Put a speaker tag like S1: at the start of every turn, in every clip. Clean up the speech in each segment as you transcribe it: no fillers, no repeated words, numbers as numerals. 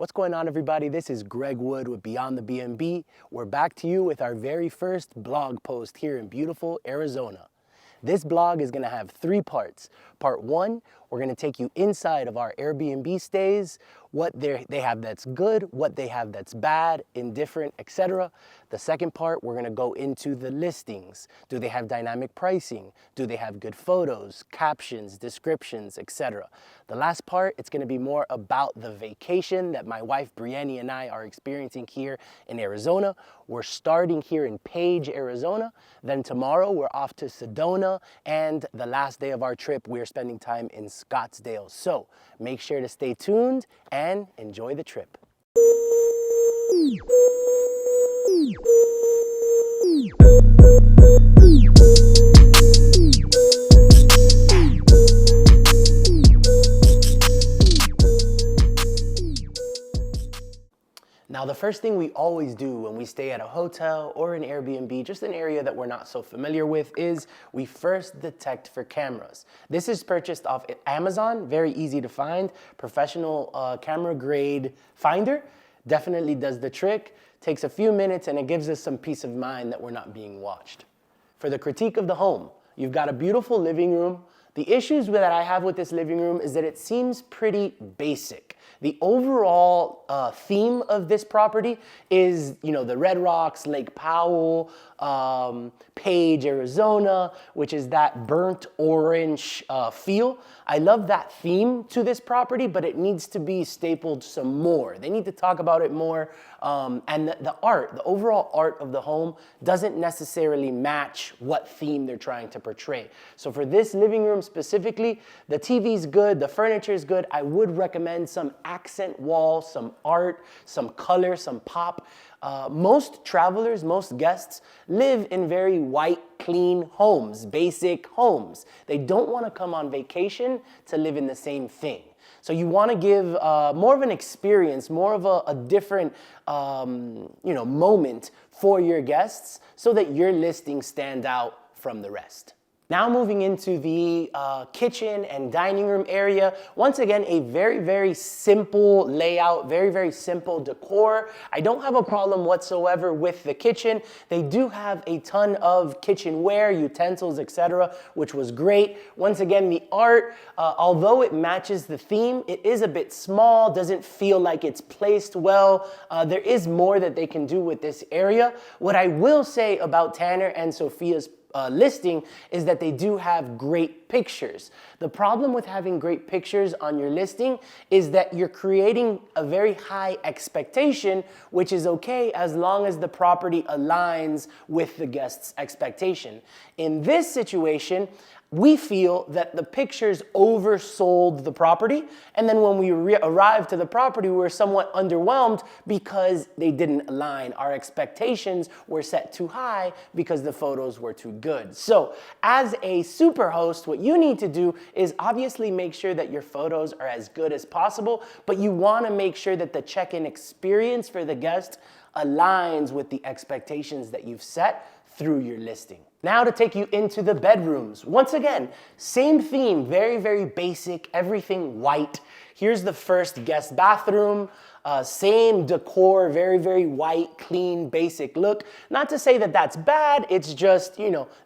S1: What's going on, everybody? This is Greg Wood with Beyond the B&B. We're back to you with our very first blog post here in beautiful Arizona. This blog is going to have 3 parts. Part 1, we're going to take you inside of our Airbnb stays, what they have that's good, what they have that's bad, indifferent, etc. The second part, we're going to go into the listings. Do they have dynamic pricing? Do they have good photos, captions, descriptions, etc.? The last part, it's going to be more about the vacation that my wife Brienne and I are experiencing here in Arizona. We're starting here in Page, Arizona. Then tomorrow we're off to Sedona, and the last day of our trip we're spending time in Scottsdale. So make sure to stay tuned and enjoy the trip. Now, the first thing we always do when we stay at a hotel or an Airbnb, just an area that we're not so familiar with, is we first detect for cameras. This is purchased off Amazon, very easy to find, professional camera grade finder. Definitely does the trick, takes a few minutes, and it gives us some peace of mind that we're not being watched. For the critique of the home, you've got a beautiful living room. The issues that I have with this living room is that it seems pretty basic. The overall theme of this property is, the Red Rocks, Lake Powell, Page, Arizona, which is that burnt orange feel. I love that theme to this property, but it needs to be stapled some more. They need to talk about it more. And the art, the overall art of the home doesn't necessarily match what theme they're trying to portray. So for this living room specifically, the TV's good, the furniture's good. I would recommend some accent wall, some art, some color, some pop. Most travelers, most guests live in very white, clean homes, basic homes. They don't want to come on vacation to live in the same thing. So you want to give more of an experience, more of a different moment for your guests so that your listings stand out from the rest. Now moving into the kitchen and dining room area. Once again, a very, very simple layout, very, very simple decor. I don't have a problem whatsoever with the kitchen. They do have a ton of kitchenware, utensils, etc., which was great. Once again, the art, although it matches the theme, it is a bit small, doesn't feel like it's placed well. There is more that they can do with this area. What I will say about Tanner and Sophia's listing is that they do have great pictures. The problem with having great pictures on your listing is that you're creating a very high expectation, which is okay as long as the property aligns with the guest's expectation. In this situation, we feel that the pictures oversold the property, and then when we arrived to the property, we were somewhat underwhelmed because they didn't align. Our expectations were set too high because the photos were too good. So as a super host, what you need to do is obviously make sure that your photos are as good as possible, but you want to make sure that the check-in experience for the guest aligns with the expectations that you've set through your listing. Now to take you into the bedrooms. Once again, same theme, very, very basic, everything white. Here's the first guest bathroom. Same decor, very, very white, clean, basic look. Not to say that that's bad, it's just,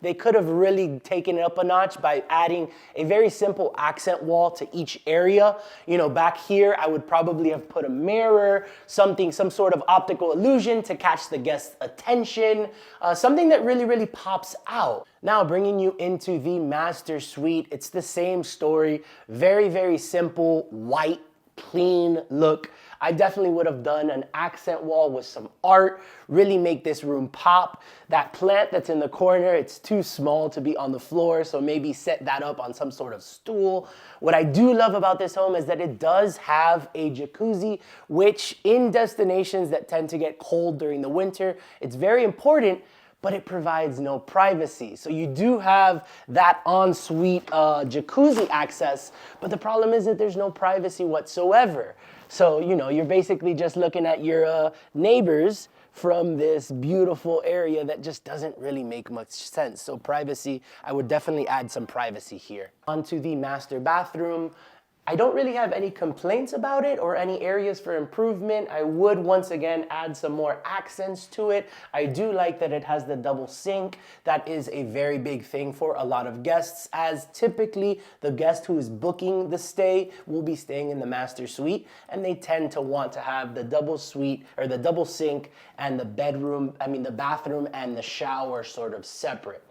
S1: they could have really taken it up a notch by adding a very simple accent wall to each area. Back here, I would probably have put a mirror, some sort of optical illusion to catch the guest's attention, something that really, really pops out. Now bringing you into the master suite, it's the same story, very, very simple, white, clean look. I definitely would have done an accent wall with some art, really make this room pop. That plant that's in the corner, it's too small to be on the floor, so maybe set that up on some sort of stool. What I do love about this home is that it does have a jacuzzi, which in destinations that tend to get cold during the winter, it's very important, but it provides no privacy. So you do have that ensuite jacuzzi access, but the problem is that there's no privacy whatsoever. So, you're basically just looking at your neighbors from this beautiful area that just doesn't really make much sense. So privacy, I would definitely add some privacy here. Onto the master bathroom. I don't really have any complaints about it or any areas for improvement. I would once again add some more accents to it. I do like that it has the double sink. That is a very big thing for a lot of guests, as typically the guest who is booking the stay will be staying in the master suite, and they tend to want to have the double suite or the double sink and the bathroom and the shower sort of separate.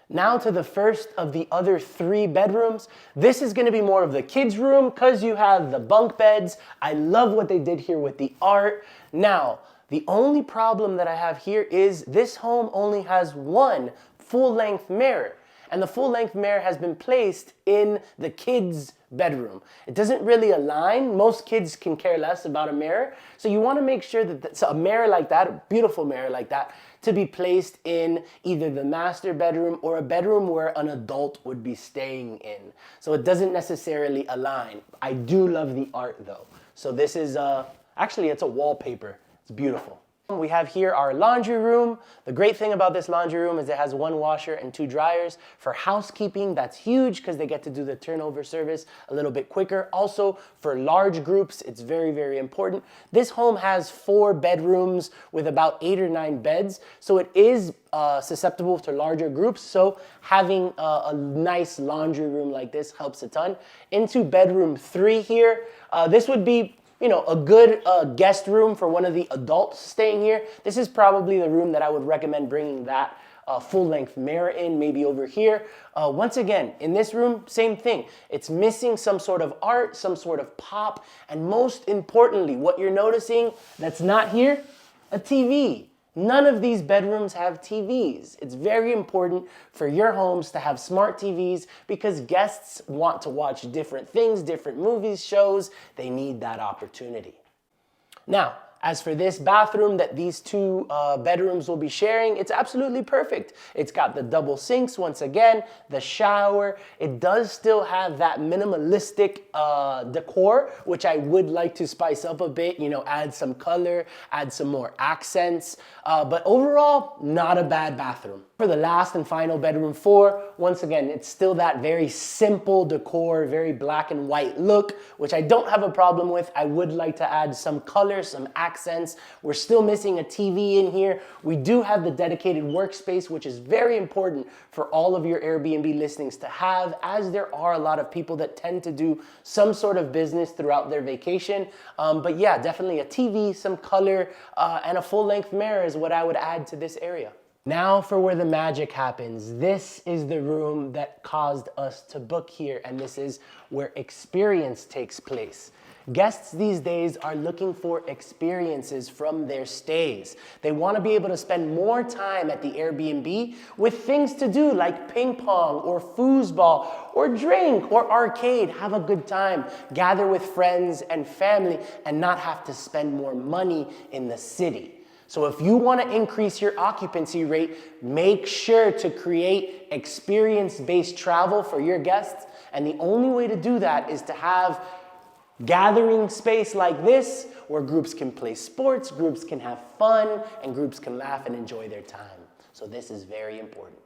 S1: Now to the first of the other 3 bedrooms. This is gonna be more of the kids' room because you have the bunk beds. I love what they did here with the art. Now, the only problem that I have here is this home only has one full-length mirror. And the full-length mirror has been placed in the kids' bedroom. It doesn't really align. Most kids can care less about a mirror. So you want to make sure that a mirror like that, a beautiful mirror like that, to be placed in either the master bedroom or a bedroom where an adult would be staying in. So it doesn't necessarily align. I do love the art though. So this is, actually it's a wallpaper. It's beautiful. We have here our laundry room. The great thing about this laundry room is it has 1 washer and 2 dryers. For housekeeping, that's huge because they get to do the turnover service a little bit quicker. Also, for large groups, it's very, very important. This home has 4 bedrooms with about 8 or 9 beds, so it is susceptible to larger groups. So having a nice laundry room like this helps a ton. Into bedroom 3 here, this would be a good guest room for one of the adults staying here. This is probably the room that I would recommend bringing that full-length mirror in, maybe over here. Once again, in this room, same thing. It's missing some sort of art, some sort of pop, and most importantly, what you're noticing that's not here, a TV. None of these bedrooms have TVs. It's very important for your homes to have smart TVs because guests want to watch different things, different movies, shows. They need that opportunity. Now, as for this bathroom that these 2 bedrooms will be sharing, it's absolutely perfect. It's got the double sinks, once again, the shower. It does still have that minimalistic decor, which I would like to spice up a bit, add some color, add some more accents. But overall, not a bad bathroom. For the last and final bedroom 4, once again, it's still that very simple decor, very black and white look, which I don't have a problem with. I would like to add some color, some accents. We're still missing a TV in here. We do have the dedicated workspace, which is very important for all of your Airbnb listings to have, as there are a lot of people that tend to do some sort of business throughout their vacation. But yeah, definitely a TV, some color, and a full-length mirror is what I would add to this area. Now for where the magic happens. This is the room that caused us to book here, and this is where experience takes place. Guests these days are looking for experiences from their stays. They want to be able to spend more time at the Airbnb with things to do like ping pong or foosball or drink or arcade. Have a good time, gather with friends and family, and not have to spend more money in the city. So if you want to increase your occupancy rate, make sure to create experience-based travel for your guests. And the only way to do that is to have gathering space like this where groups can play sports, groups can have fun, and groups can laugh and enjoy their time. So this is very important.